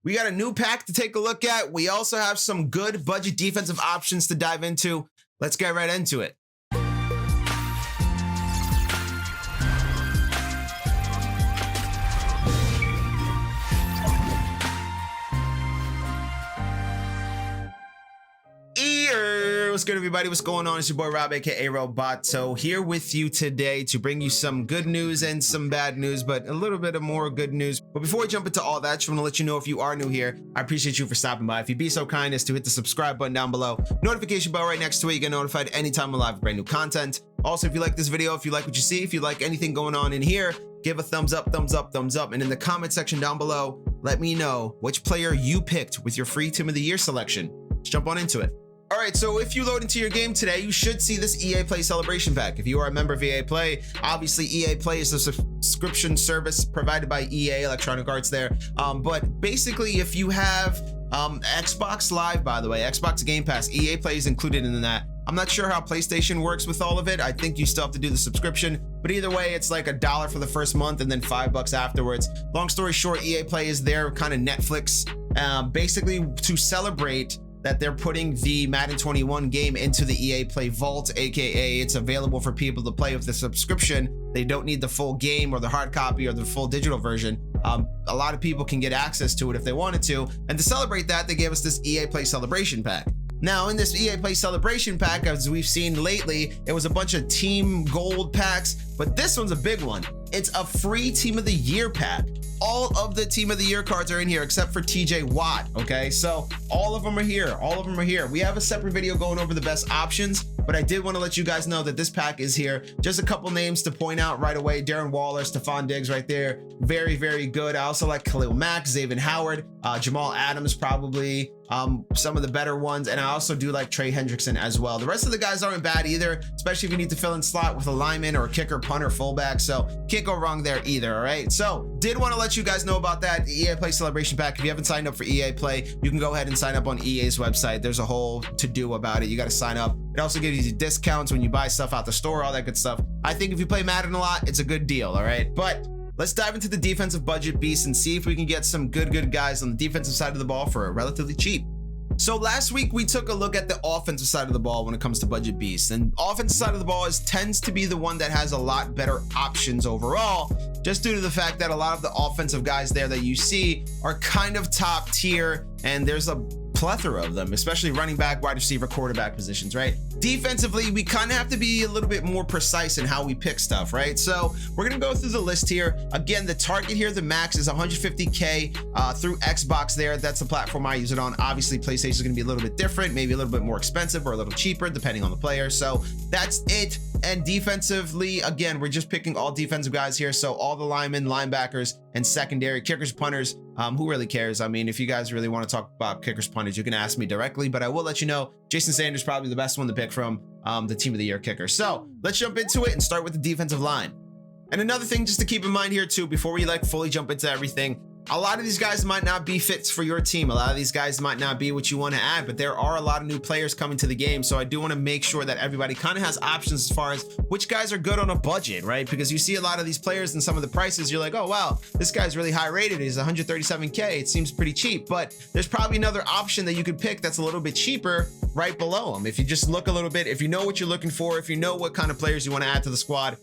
We got a new pack to take a look at. We also have some good budget defensive options to dive into. Let's get right into it. What's good, everybody? What's going on? It's your boy Rob, aka Roboto, here with you today to bring you some good news and some bad news, but a little bit of more good news. But before we jump into all that, just want to let you know, if you are new here, I appreciate you for stopping by. If you'd be so kind as to hit the subscribe button down below, notification bell right next to it, you get notified anytime we live brand new content. Also, if you like this video, if you like what you see, if you like anything going on in here, give a thumbs up, thumbs up, thumbs up. And in the comment section down below, let me know which player you picked with your free Team of the Year selection. Let's jump on into it. All right, so if you load into your game today, you should see this EA Play Celebration Pack. If you are a member of EA Play, obviously EA Play is a subscription service provided by EA, Electronic Arts there. But basically, if you have Xbox Live, by the way, Xbox Game Pass, EA Play is included in that. I'm not sure how PlayStation works with all of it. I think you still have to do the subscription, but either way, it's like $1 for the first month and then $5 afterwards. Long story short, EA Play is their kind of Netflix, basically to celebrate that they're putting the Madden 21 game into the EA Play Vault, aka it's available for people to play with the subscription. They don't need the full game or the hard copy or the full digital version. A lot of people can get access to it if they wanted to. And to celebrate that, they gave us this EA Play Celebration Pack. Now, in this EA Play Celebration Pack, as we've seen lately, it was a bunch of Team Gold packs, but this one's a big one. It's a free Team of the Year pack. All of the Team of the Year cards are in here except for TJ Watt, okay? So all of them are here, all of them are here. We have a separate video going over the best options, but I did want to let you guys know that this pack is here. Just a couple names to point out right away. Darren Waller, Stephon Diggs right there. Very, very good. I also like Khalil Mack, Xavier Howard, Jamal Adams probably, some of the better ones. And I also do like Trey Hendrickson as well. The rest of the guys aren't bad either, especially if you need to fill in slot with a lineman or a kicker, punter, fullback. So can't go wrong there either, all right? So did want to let you guys know about that EA Play Celebration Pack. If you haven't signed up for EA Play, you can go ahead and sign up on EA's website. There's a whole to-do about it. You got to sign up. It also gives you discounts when you buy stuff out the store, all that good stuff. I think if you play Madden a lot, it's a good deal, all right? But let's dive into the defensive budget beast and see if we can get some good guys on the defensive side of the ball for relatively cheap. So last week we took a look at the offensive side of the ball when it comes to budget beasts, and offensive side of the ball tends to be the one that has a lot better options overall, just due to the fact that a lot of the offensive guys there that you see are kind of top tier, and there's a plethora of them, especially running back, wide receiver, quarterback positions, right? Defensively, we kind of have to be a little bit more precise in how we pick stuff, right? So we're gonna go through the list here. Again, the target here, the max is 150K through Xbox there. That's the platform I use it on. Obviously, PlayStation is gonna be a little bit different, maybe a little bit more expensive or a little cheaper, depending on the player. So that's it. And defensively, again, we're just picking all defensive guys here. So all the linemen, linebackers, and secondary, kickers, punters, who really cares? I mean, if you guys really want to talk about kickers, punters, you can ask me directly, but I will let you know Jason Sanders is probably the best one to pick from the Team of the Year kicker. So let's jump into it and start with the defensive line. And another thing just to keep in mind here too, before we like fully jump into everything, a lot of these guys might not be fits for your team. A lot of these guys might not be what you want to add, but there are a lot of new players coming to the game. So I do want to make sure that everybody kind of has options as far as which guys are good on a budget, right? Because you see a lot of these players and some of the prices, you're like, oh, wow, this guy's really high rated. He's 137K. It seems pretty cheap, but there's probably another option that you could pick that's a little bit cheaper right below him. If you just look a little bit, if you know what you're looking for, if you know what kind of players you want to add to the squad,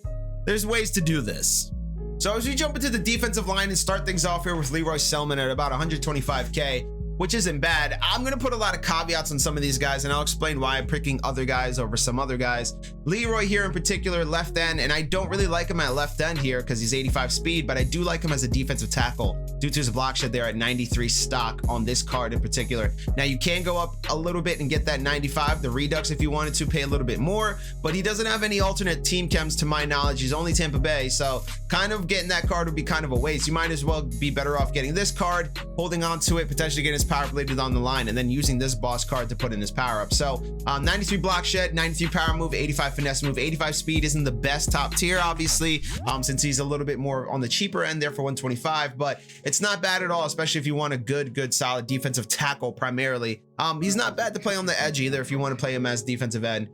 there's ways to do this. So as we jump into the defensive line and start things off here with Leroy Selman at about 125K, which isn't bad. I'm going to put a lot of caveats on some of these guys, and I'll explain why I'm picking other guys over some other guys. Leroy here in particular, left end, and I don't really like him at left end here because he's 85 speed, but I do like him as a defensive tackle due to his block shed there at 93 stock on this card in particular. Now you can go up a little bit and get that 95, the Redux, if you wanted to pay a little bit more, but he doesn't have any alternate team chems to my knowledge. He's only Tampa Bay, so kind of getting that card would be kind of a waste. You might as well be better off getting this card, holding on to it, potentially getting his power related on the line, and then using this boss card to put in his power up. So 93 block shed, 93 power move, 85 finesse move, 85 speed isn't the best top tier, obviously, since he's a little bit more on the cheaper end there for 125, but it's not bad at all, especially if you want a good solid defensive tackle primarily. He's not bad to play on the edge either if you want to play him as defensive end.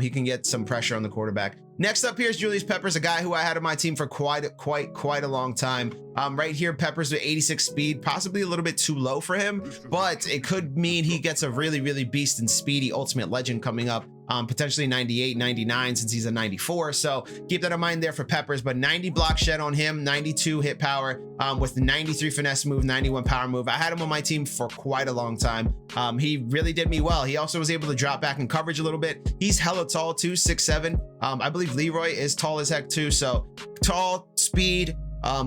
He can get some pressure on the quarterback. Next up here is Julius Peppers, a guy who I had on my team for quite a long time. Right here, Peppers with 86 speed, possibly a little bit too low for him, but it could mean he gets a really beast and speedy Ultimate Legend coming up. Potentially 98, 99 since he's a 94. So keep that in mind there for Peppers, but 90 block shed on him, 92 hit power, with the 93 finesse move, 91 power move. I had him on my team for quite a long time. He really did me well. He also was able to drop back in coverage a little bit. He's hella tall too, 6'7". I believe Leroy is tall as heck too. So tall, speed,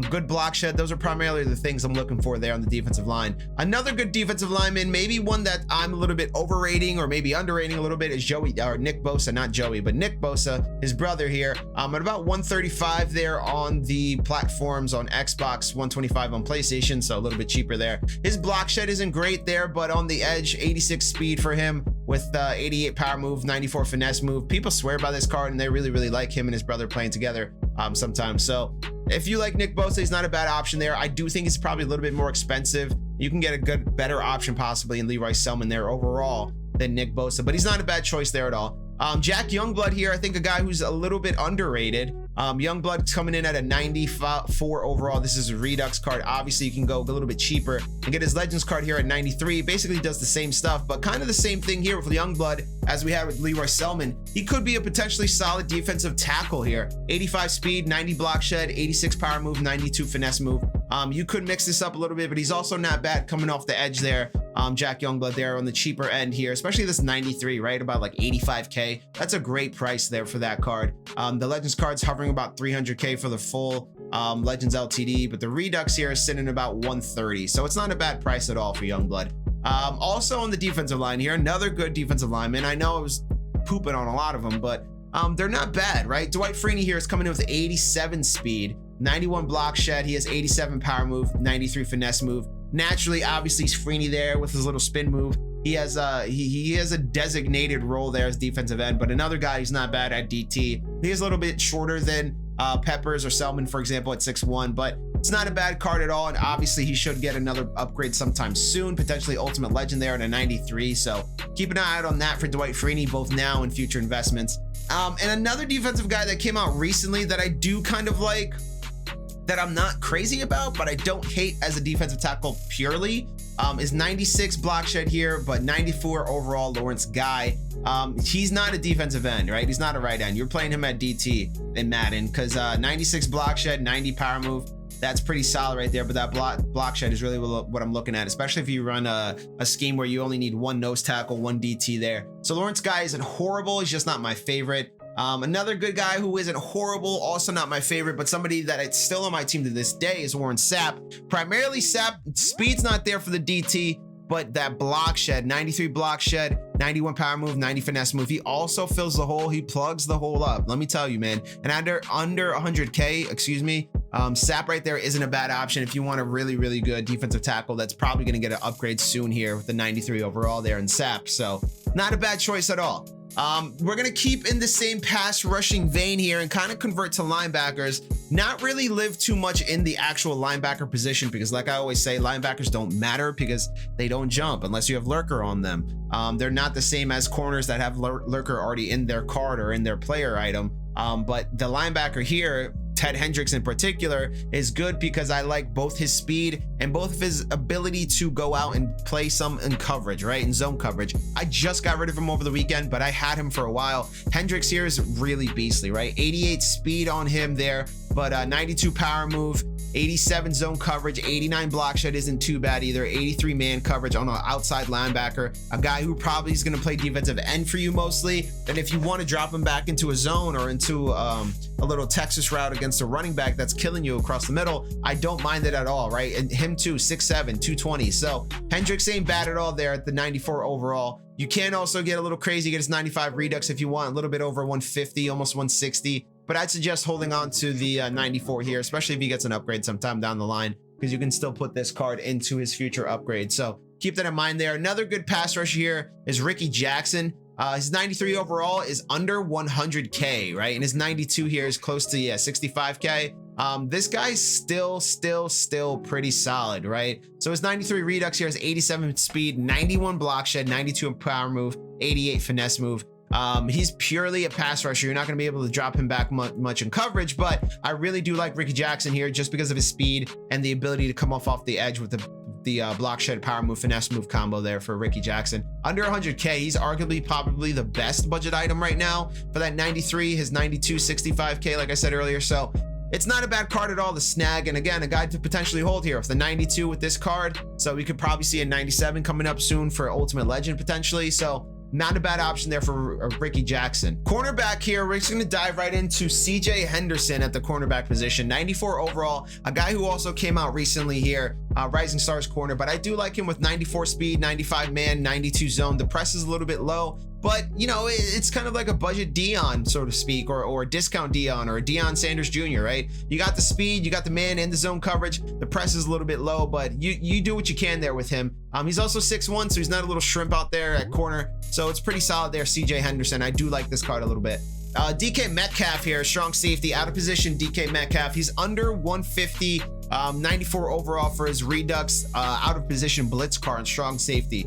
good block shed. Those are primarily the things I'm looking for there on the defensive line. Another good defensive lineman, maybe one that I'm a little bit overrating or maybe underrating a little bit, is Nick Bosa, not Joey, but Nick Bosa, his brother here. At about 135 there on the platforms on Xbox, 125 on PlayStation, so a little bit cheaper there. His block shed isn't great there, but on the edge, 86 speed for him with 88 power move, 94 finesse move. People swear by this card and they really like him and his brother playing together sometimes. So if you like Nick Bosa, he's not a bad option there. I do think it's probably a little bit more expensive. You can get a better option possibly in Leroy Selman there overall than Nick Bosa, but he's not a bad choice there at all. Jack Youngblood here, I think a guy who's a little bit underrated. Youngblood's coming in at a 94 overall. This is a Redux card. Obviously, you can go a little bit cheaper and get his Legends card here at 93. Basically does the same stuff, but kind of the same thing here with Youngblood as we had with Leroy Selman. He could be a potentially solid defensive tackle here. 85 speed, 90 block shed, 86 power move, 92 finesse move. You could mix this up a little bit, but he's also not bad coming off the edge there. Jack Youngblood there on the cheaper end here, especially this 93, right? About like 85K. That's a great price there for that card. The Legends card's hovering about 300K for the full Legends LTD, but the Redux here is sitting about 130. So it's not a bad price at all for Youngblood. Also on the defensive line here, another good defensive lineman. I know I was pooping on a lot of them, but they're not bad, right? Dwight Freiny here is coming in with 87 speed, 91 block shed. He has 87 power move, 93 finesse move. Naturally, obviously, he's Freiny there with his little spin move. He has a designated role there as defensive end, but another guy who's not bad at DT. He is a little bit shorter than Peppers or Selman, for example, at 6'1", but it's not a bad card at all. And obviously, he should get another upgrade sometime soon, potentially Ultimate Legend there at a 93. So keep an eye out on that for Dwight Freiny, both now and future investments. And another defensive guy that came out recently that I do kind of like, that I'm not crazy about, but I don't hate as a defensive tackle purely, is 96 block shed here, but 94 overall Lawrence Guy. He's not a defensive end, right? He's not a right end. You're playing him at DT in Madden because 96 block shed, 90 power move. That's pretty solid right there, but that block shed is really what I'm looking at, especially if you run a scheme where you only need one nose tackle, one DT there. So Lawrence Guy isn't horrible. He's just not my favorite. Another good guy who isn't horrible, also not my favorite, but somebody that it's still on my team to this day is Warren Sapp. Primarily Sapp, speed's not there for the DT, but that block shed, 93 block shed, 91 power move, 90 finesse move. He also fills the hole. He plugs the hole up. Let me tell you, man. And under 100K, excuse me, Sapp right there isn't a bad option if you want a really good defensive tackle that's probably going to get an upgrade soon here with the 93 overall there in Sapp. So not a bad choice at all. We're going to keep in the same pass rushing vein here and kind of convert to linebackers. Not really live too much in the actual linebacker position because, like I always say, linebackers don't matter because they don't jump unless you have lurker on them. They're not the same as corners that have lurker already in their card or in their player item. But the linebacker here, Ted Hendricks in particular, is good because I like both his speed and both of his ability to go out and play some in coverage, right? In zone coverage. I just got rid of him over the weekend, but I had him for a while. Hendricks here is really beastly, right? 88 speed on him there, but 92 power move, 87 zone coverage, 89 block shed isn't too bad either, 83 man coverage on an outside linebacker, a guy who probably is going to play defensive end for you mostly. And if you want to drop him back into a zone or into a little Texas route against a running back that's killing you across the middle, I don't mind it at all, right? And him too, 6'7", 220. So Hendricks ain't bad at all there at the 94 overall. You can also get a little crazy, get his 95 Redux if you want, a little bit over 150, almost 160. But I'd suggest holding on to the 94 here, especially if he gets an upgrade sometime down the line, because you can still put this card into his future upgrade. So keep that in mind there. Another good pass rush here is Ricky Jackson. His 93 overall is under 100K, right? And his 92 here is close to 65K. This guy's still pretty solid, right? So his 93 Redux here is 87 speed, 91 block shed, 92 power move, 88 finesse move. He's purely a pass rusher. You're not going to be able to drop him back much in coverage, but I really do like Ricky Jackson here just because of his speed and the ability to come off the edge with the block shed power move finesse move combo there for Ricky Jackson. Under 100K, he's arguably probably the best budget item right now for that 93, his 92, 65K, like I said earlier. So it's not a bad card at all to snag, and again, a guy to potentially hold here with the 92 with this card. So we could probably see a 97 coming up soon for Ultimate Legend potentially. So not a bad option there for Ricky Jackson. Cornerback here, we're just going to dive right into CJ Henderson at the cornerback position. 94 overall, a guy who also came out recently here, Rising Stars corner, but I do like him with 94 speed, 95 man, 92 zone. The press is a little bit low, but you know, it's kind of like a budget Dion, so to speak, or a discount Dion or a Dion Sanders Jr., right? You got the speed, you got the man and the zone coverage. The press is a little bit low, but you do what you can there with him. He's also 6'1", so he's not a little shrimp out there at corner. So it's pretty solid there, CJ Henderson. I do like this card a little bit. DK Metcalf here, strong safety, out of position DK Metcalf. He's under 150, 94 overall for his Redux, out of position blitz card and strong safety.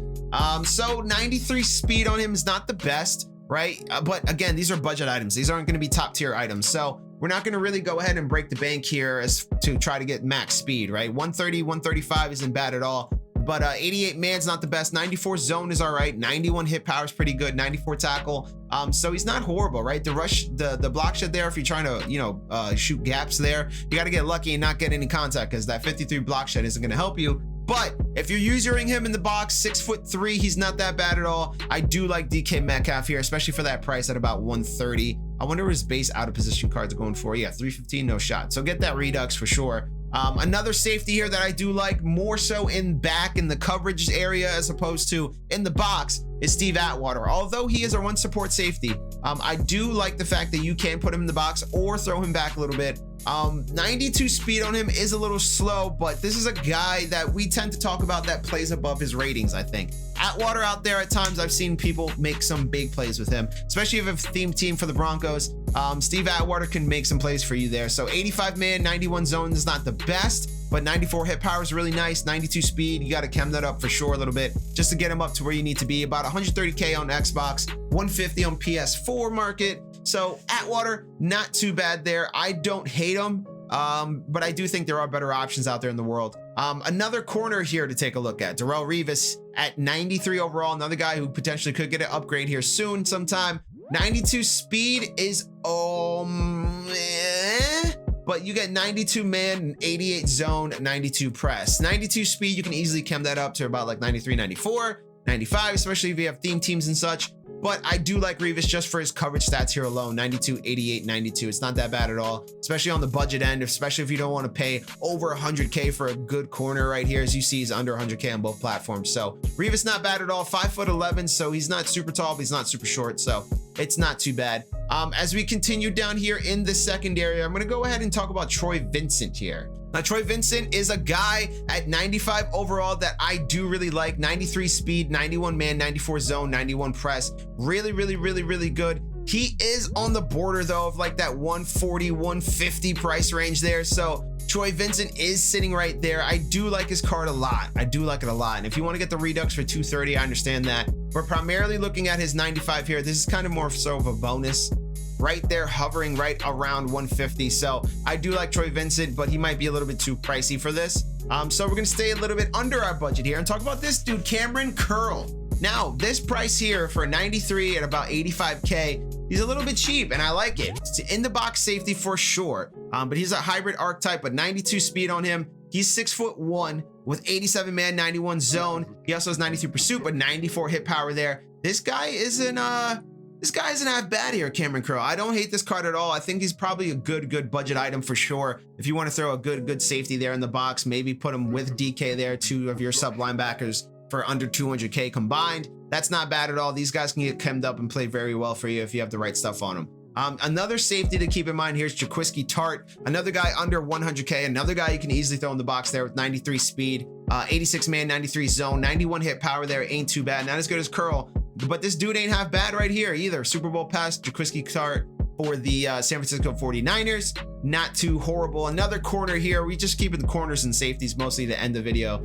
So 93 speed on him is not the best, right? But again, these are budget items. These aren't going to be top tier items. So we're not going to really go ahead and break the bank here as to try to get max speed, right? 130, 135 isn't bad at all. But 88 man's not the best. 94 zone is all right. 91 hit power is pretty good. 94 tackle. So he's not horrible, right? The rush, the block shed there, if you're trying to, you know, shoot gaps there, you got to get lucky and not get any contact because that 53 block shed isn't going to help you. But if you're using him in the box, 6'3", he's not that bad at all. I do like DK Metcalf here, especially for that price at about 130. I wonder what his base out of position cards are going for. Yeah, 315, no shot. So get that Redux for sure. Another safety here that I do like more so in the coverage area as opposed to in the box is Steve Atwater. Although he is a run support safety, I do like the fact that you can put him in the box or throw him back a little bit. 92 speed on him is a little slow, but this is a guy that we tend to talk about that plays above his ratings, I think. Atwater out there at times, I've seen people make some big plays with him, especially if a theme team for the Broncos. Steve Atwater can make some plays for you there. So 85 man, 91 zone is not the best, but 94 hit power is really nice. 92 speed, you got to chem that up for sure a little bit just to get him up to where you need to be. About 130K on Xbox, 150 on PS4 market. So Atwater, not too bad there. I don't hate him, but I do think there are better options out there in the world. Another corner here to take a look at, Darrell Rivas at 93 overall, another guy who potentially could get an upgrade here soon sometime. 92 speed is but you get 92 man, 88 zone, 92 press. 92 speed, you can easily chem that up to about like 93, 94, 95, especially if you have theme teams and such. But I do like Rivas just for his coverage stats here alone. 92, 88, 92. It's not that bad at all, especially on the budget end, especially if you don't want to pay over 100K for a good corner right here. As you see, he's under 100K on both platforms. So Rivas not bad at all. 5'11", so he's not super tall, but he's not super short. So it's not too bad. As we continue down here in the secondary, I'm going to go ahead and talk about Troy Vincent here. Now, Troy Vincent is a guy at 95 overall that I do really like. 93 speed, 91 man, 94 zone, 91 press. Really, really, really, really good. He is on the border though of like that 140, 150 price range there. So Troy Vincent is sitting right there. I do like his card a lot. I do like it a lot. And if you want to get the Redux for 230, I understand that. We're primarily looking at his 95 here. This is kind of more so of a bonus. Right there, hovering right around 150. So I do like Troy Vincent, but he might be a little bit too pricey for this. So we're gonna stay a little bit under our budget here and talk about this dude, Cameron Curl. Now, this price here for 93 at about 85K, he's a little bit cheap and I like it. It's in the box safety for sure, but he's a hybrid archetype, but 92 speed on him. He's 6'1" with 87 man, 91 zone. He also has 93 pursuit, but 94 hit power there. This guy isn't half bad here, Cameron Curl. I don't hate this card at all. I think he's probably a good budget item for sure. If you want to throw a good safety there in the box, maybe put him with DK there, two of your sub linebackers for under 200K combined. That's not bad at all. These guys can get chemmed up and play very well for you if you have the right stuff on them. Another safety to keep in mind here is Jaquiski Tart, another guy under 100K, another guy you can easily throw in the box there with 93 speed, 86 man, 93 zone, 91 hit power there. Ain't too bad. Not as good as Curl, but this dude ain't half bad right here either. Super Bowl pass, Jaquiski Tart, for the San Francisco 49ers. Not too horrible. Another corner here. We just keeping the corners and safeties mostly to end the video.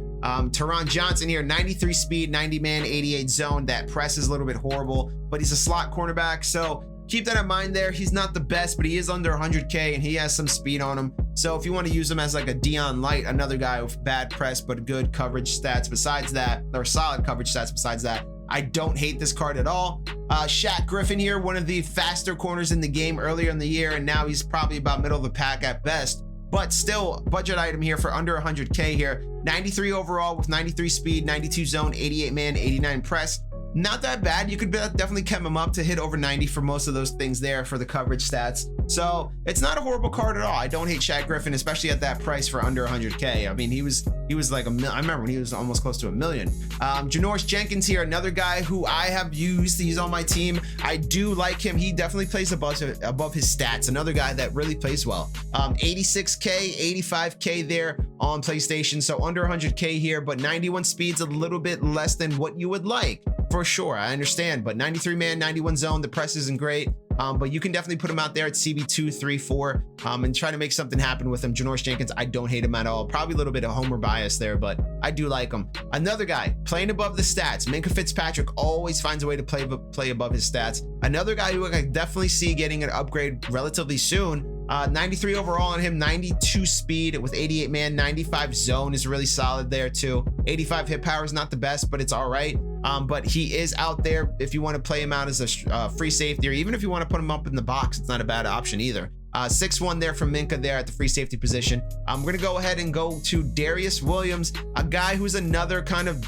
Tehran Johnson here, 93 speed, 90 man, 88 zone. That press is a little bit horrible, but he's a slot cornerback, so keep that in mind there. He's not the best, but he is under 100K and he has some speed on him. So if you want to use him as like a Dion Light, another guy with bad press but good coverage stats besides that, or solid coverage stats besides that, I don't hate this card at all. Shaq Griffin here, one of the faster corners in the game earlier in the year, and now he's probably about middle of the pack at best, but still budget item here for under 100K here. 93 overall with 93 speed, 92 zone, 88 man, 89 press. Not that bad. You could definitely chem him up to hit over 90 for most of those things there for the coverage stats. So it's not a horrible card at all. I don't hate Shaq Griffin, especially at that price for under 100K. I mean, he was like I remember when he was almost close to $1 million. Janoris Jenkins here, another guy who I have used. He's on my team. I do like him. He definitely plays above his stats. Another guy that really plays well. 86K, 85K there on PlayStation. So under 100K here, but 91 speed's a little bit less than what you would like. For sure, I understand, but 93 man, 91 zone, the press isn't great, but you can definitely put him out there at CB2, 3, 4, and try to make something happen with him. Janoris Jenkins, I don't hate him at all. Probably a little bit of homer bias there, but I do like him. Another guy playing above the stats, Minka Fitzpatrick always finds a way to play above his stats. Another guy who I definitely see getting an upgrade relatively soon. 93 overall on him, 92 speed with 88 man, 95 zone is really solid there too. 85 hit power is not the best, but it's all right. But he is out there if you want to play him out as a free safety, or even if you want to put him up in the box, it's not a bad option either. 6-1 there from Minka there at the free safety position. I'm going to go ahead and go to Darius Williams, a guy who's another kind of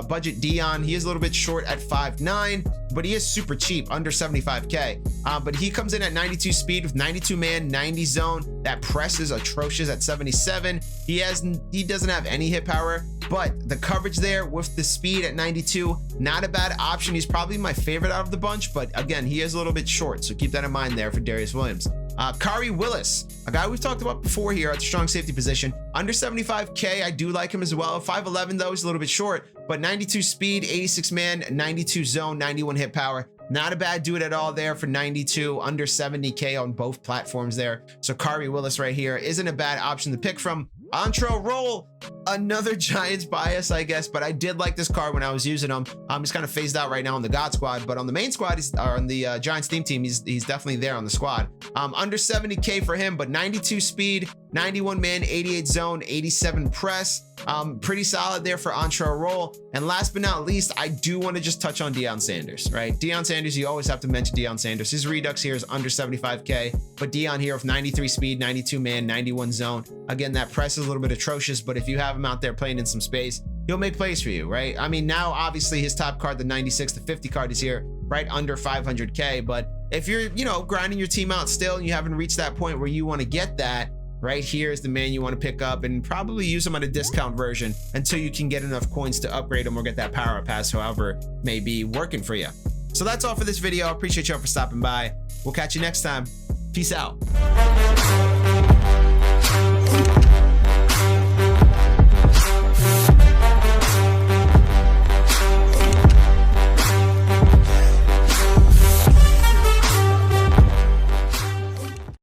budget Dion. He is a little bit short at 5'9", but he is super cheap, under 75K. But he comes in at 92 speed with 92 man, 90 zone. That press is atrocious at 77. He doesn't have any hit power, but the coverage there with the speed at 92, not a bad option. He's probably my favorite out of the bunch, but again, he is a little bit short, so keep that in mind there for Darius Williams. Kari Willis, a guy we've talked about before here at the strong safety position, under 75K. I do like him as well. 5'11" though, he's a little bit short, but 92 speed, 86 man, 92 zone, 91 hit power. Not a bad dude at all there for 92, under 70K on both platforms there. So Kari Willis right here isn't a bad option to pick from. Entree roll, another Giants bias, I guess, but I did like this card when I was using him. He's kind of phased out right now on the God squad, but on the main squad, on the Giants team, he's definitely there on the squad. Under 70K for him, but 92 speed, 91 man, 88 zone, 87 press. Pretty solid there for Entree roll. And last but not least, I do want to just touch on Dion Sanders, right? Dion Sanders, you always have to mention Dion Sanders. His redux here is under 75K, but Dion here with 93 speed, 92 man, 91 zone. Again, that press is a little bit atrocious, but if you have him out there playing in some space, he'll make plays for you, right? I mean, now obviously his top card, the 96 to 50 card, is here right under 500K, but if you're, grinding your team out still and you haven't reached that point where you want to get that, right here is the man you want to pick up and probably use him on a discount version until you can get enough coins to upgrade him or get that power up pass, however may be working for you. So that's all for this video. I appreciate y'all for stopping by. We'll catch you next time. Peace out.